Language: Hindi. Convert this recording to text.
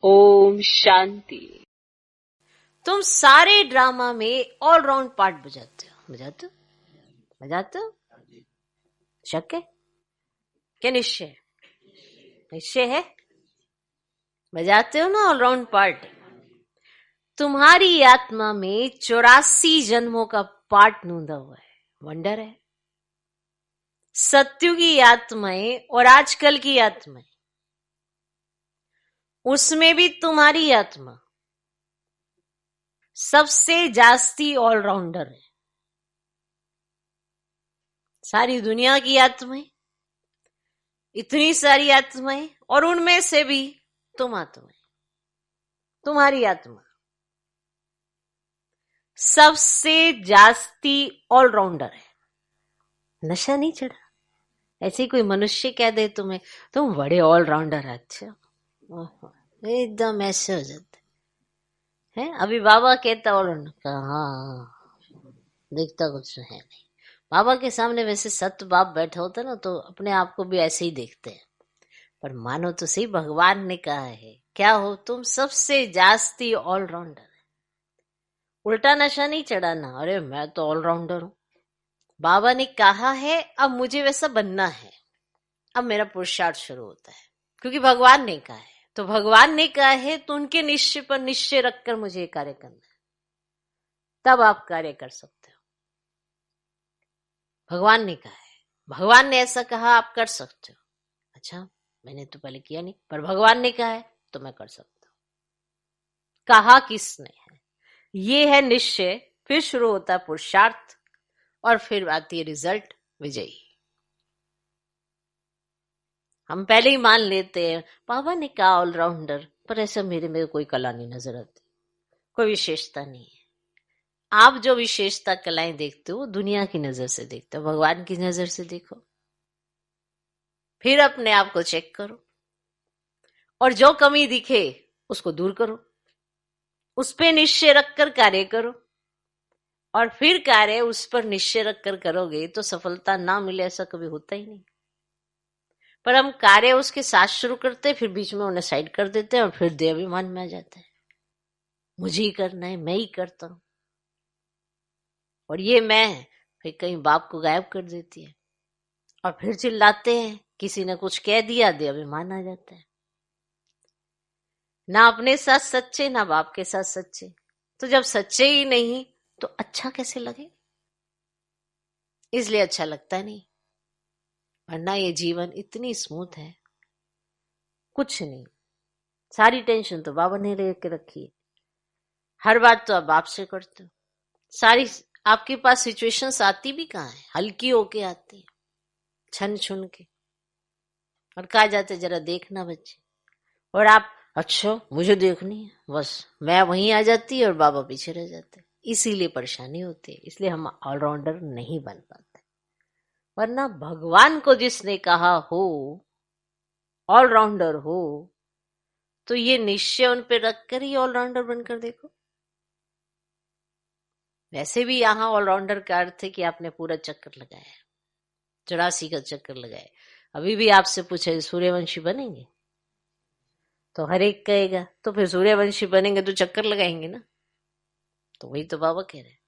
ओम शांति। तुम सारे ड्रामा में ऑलराउंड पार्ट बजाते हो। बजाते हो? शक है क्या? निश्चय है? बजाते हो ना ऑलराउंड पार्ट। तुम्हारी आत्मा में 84 जन्मों का पार्ट नूंदा हुआ है। वंडर है। सत्युगी आत्माएं और आजकल की आत्माएं, उसमें भी तुम्हारी आत्मा सबसे जास्ती ऑलराउंडर है। सारी दुनिया की आत्माएं, इतनी सारी आत्माएं, और उनमें से भी तुम आत्माएं, तुम्हारी आत्मा सबसे जास्ती ऑलराउंडर है। नशा नहीं चढ़ा? ऐसे कोई मनुष्य कह दे तुम्हें तुम बड़े ऑलराउंडर। अच्छा, एकदम ऐसे हो जाते हैं। अभी बाबा कहता ऑलराउंडर, हाँ दिखता कुछ है नहीं। बाबा के सामने वैसे सत बाप बैठा होता ना तो अपने आप को भी ऐसे ही देखते हैं। पर मानो तो सही, भगवान ने कहा है क्या हो तुम सबसे जास्ती ऑलराउंडर है। उल्टा नशा नहीं चढ़ाना, अरे मैं तो ऑलराउंडर हूं। बाबा ने कहा है अब मुझे वैसा बनना है, अब मेरा पुरुषार्थ शुरू होता है, क्योंकि भगवान ने कहा है। तो भगवान ने कहा है तो उनके निश्चय पर निश्चय रखकर मुझे ये कार्य करना है, तब आप कार्य कर सकते हो। भगवान ने कहा है, भगवान ने ऐसा कहा, आप कर सकते हो। अच्छा, मैंने तो पहले किया नहीं, पर भगवान ने कहा है तो मैं कर सकता हूं। कहा किसने है? ये है निश्चय। फिर शुरू होता है पुरुषार्थ, और फिर आती है रिजल्ट, विजयी। हम पहले ही मान लेते हैं बाबा ने कहा ऑलराउंडर, पर ऐसा मेरे में कोई कला नहीं नजर आती, कोई विशेषता नहीं है। आप जो विशेषता कलाएं देखते हो दुनिया की नजर से देखते हो, भगवान की नजर से देखो। फिर अपने आप को चेक करो और जो कमी दिखे उसको दूर करो, उस पे निश्चय रखकर कार्य करो, और फिर कार्य उस पर निश्चय रखकर करोगे तो सफलता ना मिले ऐसा कभी होता ही नहीं। पर हम कार्य उसके साथ शुरू करते हैं, फिर बीच में उन्हें साइड कर देते हैं और फिर देहाभिमान में आ जाते हैं। मुझे ही करना है, मैं ही करता हूं। और ये मैं फिर कहीं बाप को गायब कर देती है, और फिर चिल्लाते हैं किसी ने कुछ कह दिया, देहाभिमान आ जाता है। ना अपने साथ सच्चे, ना बाप के साथ सच्चे। तो जब सच्चे ही नहीं तो अच्छा कैसे लगे? इसलिए अच्छा लगता नहीं। वरना ये जीवन इतनी स्मूथ है, कुछ नहीं। सारी टेंशन तो बाबा ने लेके रखी है। हर बात तो आप बाप से करते हो। सारी आपके पास सिचुएशंस आती भी कहाँ है, हल्की होके आती है, छन छुन के। और कहा जाते जरा देखना बच्चे, और आप अच्छा मुझे देखनी है, बस मैं वहीं आ जाती और बाबा पीछे रह जाते। इसीलिए परेशानी होती है, इसलिए हम ऑलराउंडर नहीं बन पाते। वरना भगवान को जिसने कहा हो ऑलराउंडर हो, तो ये निश्चय उन पे रखकर ही ऑलराउंडर बनकर देखो। वैसे भी यहाँ ऑलराउंडर का अर्थ है कि आपने पूरा चक्कर लगाया, 84 का चक्कर लगाया। अभी भी आपसे पूछे सूर्यवंशी बनेंगे तो हर एक कहेगा तो फिर सूर्यवंशी बनेंगे तो चक्कर लगाएंगे ना। तो वही तो बाबा कह रहे हैं,